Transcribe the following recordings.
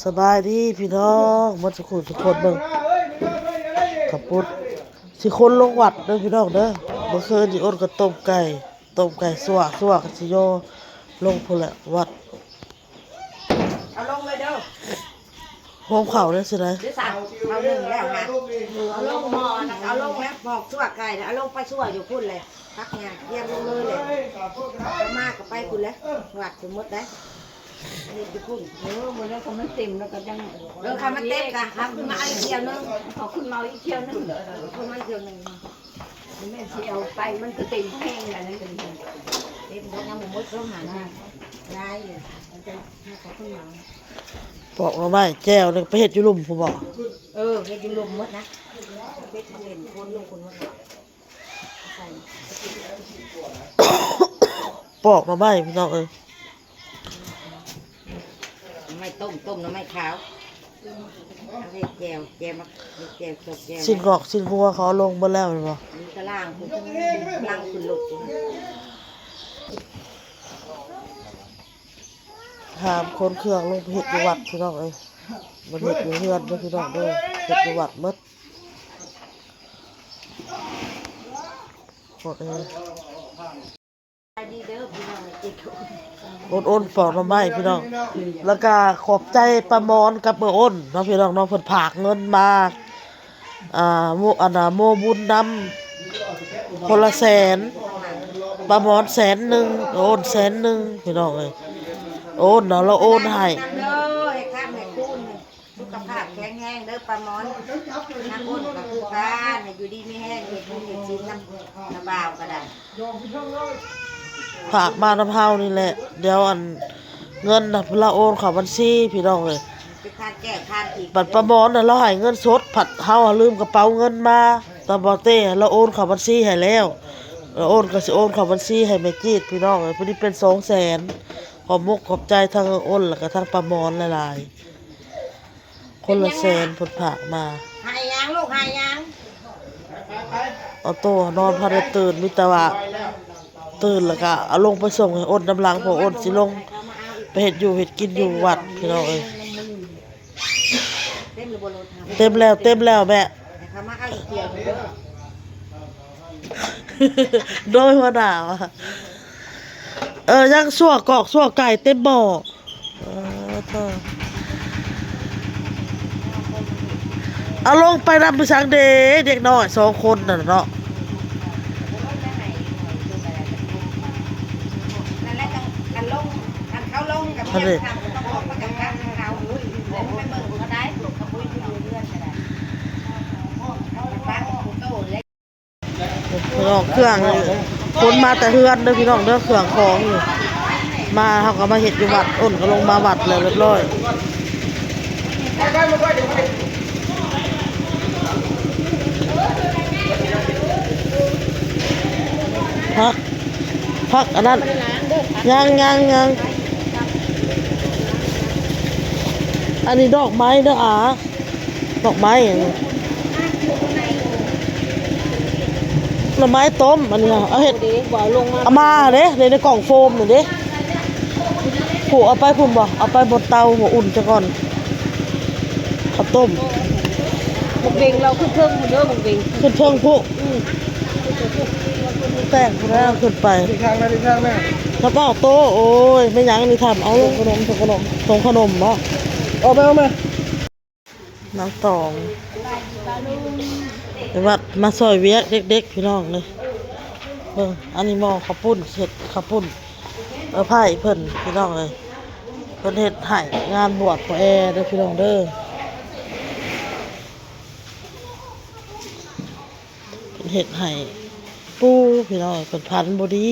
สบายดีพี่น้องหมดสุขุสุขคนเบิ่งขับปุ้นสิคนลงวัดเด้อพี่น้องเด้อเมื่อคืนสิอดก็ต้มไก่สัวก็สิโยลงพุ่นแหละวัดเอาลงเลยเด้อโฮมข้าวได้สิได้หรือสั่งเอาหนึ่งแล้วนะเอาลงหม้อนะเอาลงแล้วบอกชั่วไก่เอาลงไปชั่วอยู่พุ่นเลยพักงานเยี่ยมลงเลยเลยเอามากก็ไปพุ่นเลยหวัดสมมติได้นี่จะพุ่นมันแล้วก็มันเต็มแล้วก็ยังคำมันเต็มกันครับขึ้นมาอีกเที่ยวนึงขอขึ้นมาอีกเที่ยวนึงขึ้นมาอีกเที่ยวนึงแม่เที่ยวไปมันก็เต็มแห้งอะไรกันเต็มทั้งยังหมดเขาหาได้เลยมันจะให้เขาขึ้นมาปอกมาไม้แจ้วนึงไปเฮ็ดอยู่ลุ่มผู้บอกเฮ็ดอยู่ลุ่มหมดนะเฮ็ดเล่นคนลูกคนหมดใส่ปอกมาไม้พี่น้องไม่ต้มน้ำไม่ขาวให้แจวมาแจวสดแจวสิ้นกอกสิ้นหัวเขาลงบ่แล้วแม่นบ่นี่ก็ล่างคือล่างคือหลุดหามคนเครื่องลงไปเฮ็ดอยู่วัดพี่น้องบ่เฮ็ดอยู่เฮือนเด้อพี่น้องเด้อเฮ็ดอยู่วัดหมดหมดดีเด้อพี่น้องจิตอ้นปอกมาไม้พี่น้องแล้วก็ขอบใจประมอนกับเบอร์อ้นเนาะพี่น้องเนาะเพิ่นฝากเงินมาโมบุญนำคนละแสนประมอน100,000โอน100,000พี่น้องโอนเนาะเราโอนให้เด้อให้ข้ามให้คุณสุขภาพแข็งแรงเด้อปลาหมอนน้ำอ้นก็คือการอยู่ดีไม่แห้งเห็ดบุญเห็ดศีลน้ำบ่าวก็ได้ฝากมาน้ำเฮานี่แหละเดี๋ยวเงินน่ะเราโอนเข้าบัญชีพี่น้องเลยเป็นการแก้ทานอีกบัตรประมอนน่ะเราให้เงินสดผัดเฮาลืมกระเป๋าเงินมาตาบ่เต้เราโอนเข้าบัญชีให้แล้วเราโอนก็สิโอนเข้าบัญชีให้แม่จีดพี่น้องเลยพอดีเป็น200,000ขอบใจทั้งอ้นแล้วก็ทั้งประมอนหลายๆคนละแสนเพิ่นฝากมาหายยังลูกหายยังเอาโตนอนพอได้ตื่นมิตรว่าตื่นแล้วก็เอาลงไปส่งให้อ้นน้ำลังพออ้นสิลงไปเฮ็ดอยู่เฮ็ดกินอยู่วัดพี่น้องเต็มแล้วแม่เขามาเอาอีกเดียวเด้อโดยหัวหน้ายังสั่วกอกสั่วไก่เต็มบ่อเอาลงไปนำไปสังเดเด็กน้อย2คนน่ะเนาะเขาลงกับเมียทำต้องบอกว่ากับการเขาไปเบิ่งเขาได้ปลุกเขาปุ้ยอยู่เรื่อยก็ได้บ้านของโตเลยพี่น้องเครื่องคนมาแต่เฮือนเด้อพี่น้องเด้อเครื่องของอยู่มาเขาก็มาเฮ็ดอยู่วัดอ้นก็ลงมาวัดแล้วเรียบร้อยพักอันนั้นยังอันนี้ดอกไม้เด้อดอกไม้หน่อไม้ต้มอันนี้เอาเห็ดเอามาเด้ในกล่องโฟมนี่เด้ผูเอาไปพุ่นบ่เอาไปบนเตาหัวอุ่นซะก่อนข้าวต้มบุกเบงเราขึ้นเครื่องเด้อบุกเบงขึ้นเชิงผู้แต่งแล้วขึ้นไปดีข้างแม่แล้วก็โต๊ะโอ้ยไม่ยั้งนี่ทำเอาลงขนมส่งขนมบ่เอาไปน้ำตองแต่ว่ามาซอยเวียเด็กๆพี่น้องเลยอันนี้มองข้าวปุ้นเสร็จข้าวปุ้นไผ่เพิ่นพี่น้องเลยเพิ่นเฮ็ดให้งานบวชพ่อแอเด้อพี่น้องเด้อเพิ่นเฮ็ดให้ปูพี่น้องเพิ่นพันบ่ดี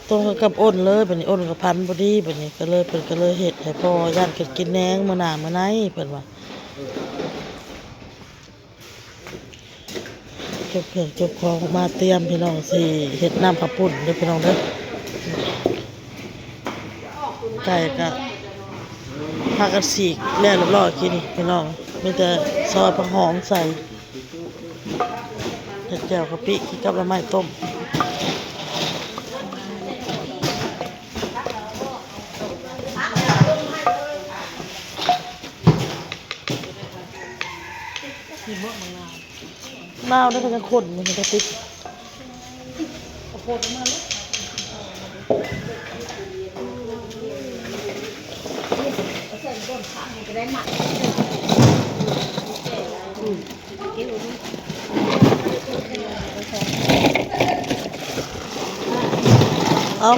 ตรงกับอ้นเลยบัดนี้อ้นกับพันบ่ดีบัดนี้ก็เลยเพิ่นก็เลยเฮ็ดให้พ่อย่านกินแหนงมื้อหน้ามื้อไหนเพิ่นว่าเก็บเครื่องเก็บของมาเตรียมพี่น้องสิเฮ็ดน้ำข้าวปุ้นเด้อพี่น้องเด้อไก่ก็พากันฉีกแล้วเรียบร้อยกินพี่น้องมีแต่ซอยผักหอมใส่เห็ดแจ่วกะปิกับละไม้ต้ม เ นาวได้ก็จะข้นมันจะติดเอา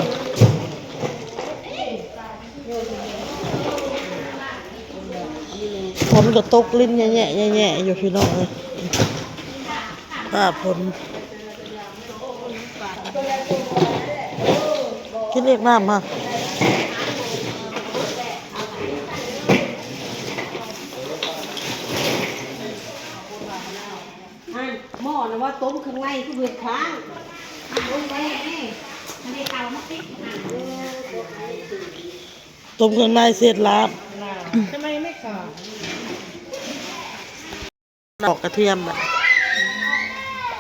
ฝนก็ตกลิ้นแย่ๆแย่ๆอยู่พี่น้องเลยฝนกินเรียกน้ำมา หม้อนะว่าต้มข้างในก็เบือค้างต้มไว้นี่อันนี้เตามาติด ต้มเครื่องในเสร็จแล้ว ทำไมไม่ขาด ปอกกระเทียมอะ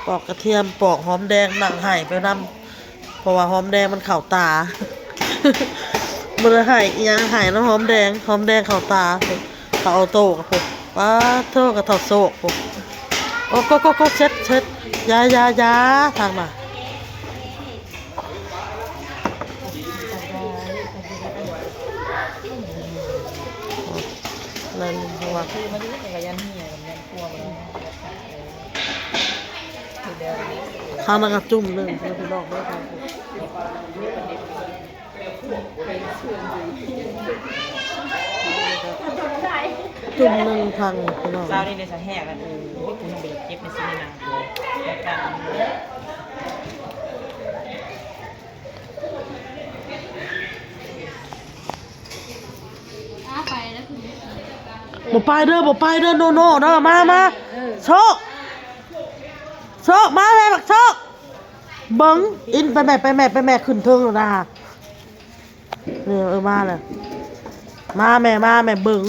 ปอกกระเทียมปอกหอมแดงหนังไห่ไปนำเพราะว่าหอมแดงมันเข่าตา มันไห่อีหยังไห่น้ำหอมแดงเข่าตาเขาเอาโต้กับผมป้าโต้กับเท่าโซกผมโอ้ก็เช็ดยาทางมาอะไรนี่เพราะว่าข้าวนักจุ่มเลยพี่น้องไม่ทำจุ่มหนึ่งพังพี่น้อง เรานี่ได้สาแหกแล้วโอ้ยคุณเบิดเจ็บในซีนี่นะการ บ่ไปเด้อโนเด้อมาโชคมาเลยบักโชคเบิ้งอินไปแม่ขึ้นเทิงแล้วนะมาเลยมาแม่เบิ้ง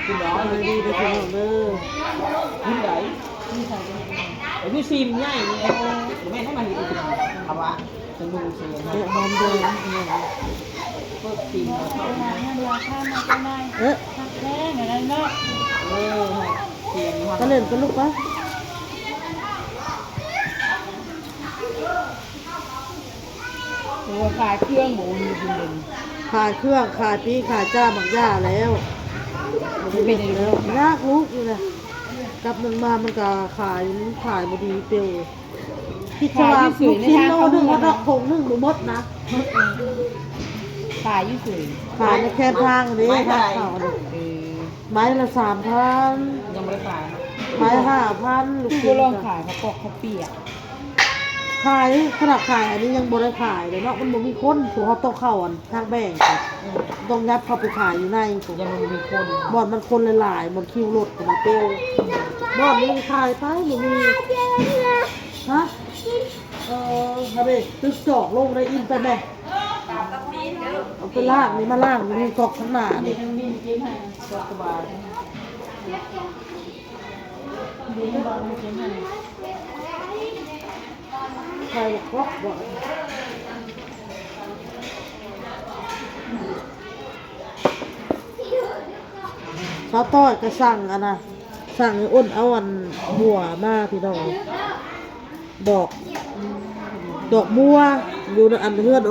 คุณน้องเลยดีไปคุณน้องเด้อ ยิ้มไหลยิ้มซีมง่ายนี่เองแม่ให้มาเห็นอีกคำว่าจะดูเสียง เอ๊ะหอมแดง พวกซีมเขาชอบนะ เอ๊ะ เสียง ก็เล่นกันลูกปะ ตัวขายเครื่องหมูมีคุณเด่น ขายเครื่องขายปีขายจ้าบักย่าแล้วเป็นแล้วยากลูกอยู่นะกับหนึ่งมามันก็ขายบดีเปรียวคิดว่าลูกชิ้นโลนึงว่าดอกผงนึงบ่หมดนะ ขายอยู่สวย ขายในแค่ทางนี้ทางเขาเนี่ยไม้ละ3,000 ยังไม่ได้ขาย ไม้5,000ลูก กู ชิ้น ลองขายเขาปอกเขาเปียก ขายขนาดขายอันนี้ยังบ่ได้ขายเลยเนาะมันบ่มีคนถูกเขาต้องเข้าอันทางแบ่งค่ะต้องยัดเข้าไปขายอยู่ในผม ยังไม่มีคน บ่อนมันคนหลายๆมันคิวรถกับมาเปรี้ยวบ่อนนี้ขายไปบ่มีฮะฮะเด้ตึกจอกลงได้อินไปแม่เอาไปล่างนี่มาล่างนี่กอกข้างหน้านี่ สบาย ใครกอกบ่ข้าวต้อยก็สั่งอันน่ะสั่งให้อ้นเอาอันบัวมาพี่น้องดอกบัวอยู่ในอันเฮือน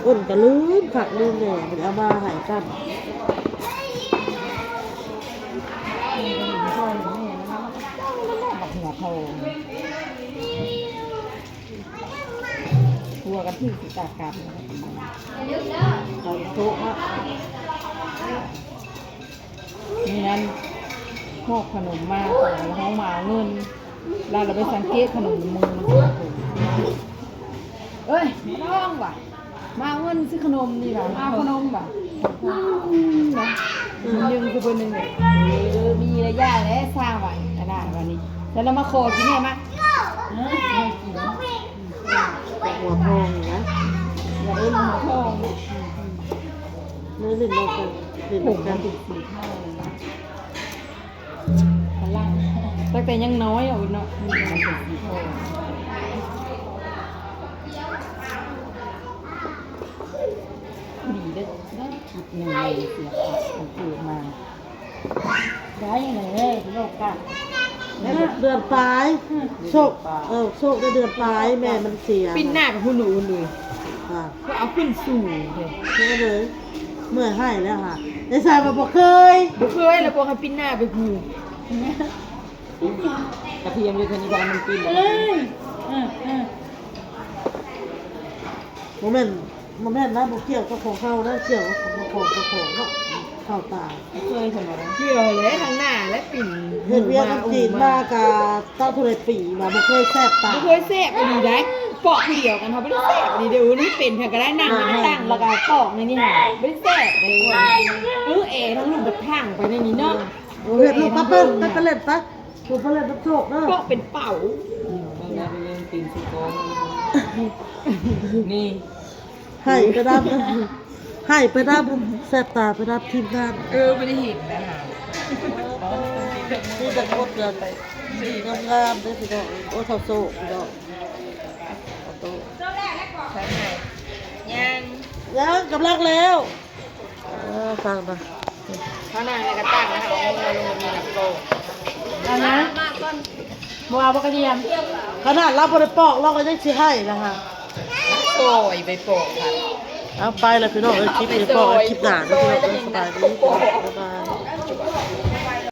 อ้นก็ลืมผักลืมแหน่มันเอามาให้กัน หัวโทหัวกันที่สีตากาบ เอาโต๊ะมา นี่นั้นพวกขนมมากแล้วเขามาเงินเราไปสังเกตขนมมือเอ้ยมาลองว่ะมาเงินซื้อขนมนี่ว่ะมาขนมว่ะนะยังคือเป็นหนึ่งเนี่ยมีระยะและสร้างไว้ขนาดวันนี้แล้วเรามาโคกินเนี่ยมั้ยไม่กิน หัวทองนะ อย่าเล่นหัวทอง เนื้อลิ้นเราเป็นลิ้น ผ เรา ม เป็ มัน นติดสีเท่าเลยนะพลังตั้งแต่ยังน้อยเอาเนาะมีมันติดสีเท่า หนึ่งเลยเสียขาดมันเกิดมาได้ยังไงเฮ้ยโลกกัน เดือนปลายโชคโชคได้เดือนปลายแม่มันเสีย ปิ้นหน้ากับผู้หนูเลย ค่ะ ก็เอาขึ้นสู่เลย ใช่เลยเมื่อยให้แล้วค่ะในสายมาบอกเคย บุเคยแล้วพวกเขาปิ้นหน้าไปผู กระเทียมอยู่เท่านี้พอมันกิน เอ้ย โมเมนต์นะโมเกี่ยวกับของเข้านะเกี่ยวกับของเนาะเข้าตา เคยทำอะไร เกี่ยวเลยทางหน้าและปิ่น เห็นเวียกับจีนมากกับเต้าทุเรศปีมาบ่เคยแซ่บตา บุเคยแซ่บไปดีได้ปอกเดียวกันเขาไม่ได้แซ่บดีเดี๋ยวนี้เป็นเพียงก็ได้นั่งตั้งแล้วก็ปอกในนี่หาไม่ได้แซ่บเลยเอ๋ทั้งลูกแบบทั่งไปในนี้เนาะ โอ้เห็นลูกปั๊บเปิ้ลไปเล่นปะลูกไปเล่นน้ำโชคเนาะ ปอกเป็นเป่า บางอย่างเป็นตีนสุกรนี่ ให้ไปดับให้ไปดับแซ่บตาไปดับทีมงาน ไม่ได้เห็นนะคะ นี่จะโคตรเกินไปสีงามๆด้วยพี่น้องโอ้เท่าโซ่พี่น้องเอาโต้ ใช่ไหมยัง ยังกำลังแล้วฟังนะ เขานั่งในกระตั้งนะคะเอามือลงมีน้ำโตเอานะบัวบักกระเทียม ขนาดเราบริปอกเราก็ยังสิให้นะคะ โซยไปโปะค่ะ เอาไปเลยพี่น้องคลิปนี้ปอกคลิปหนานะพี่น้องสบายดีบ๊ายบาย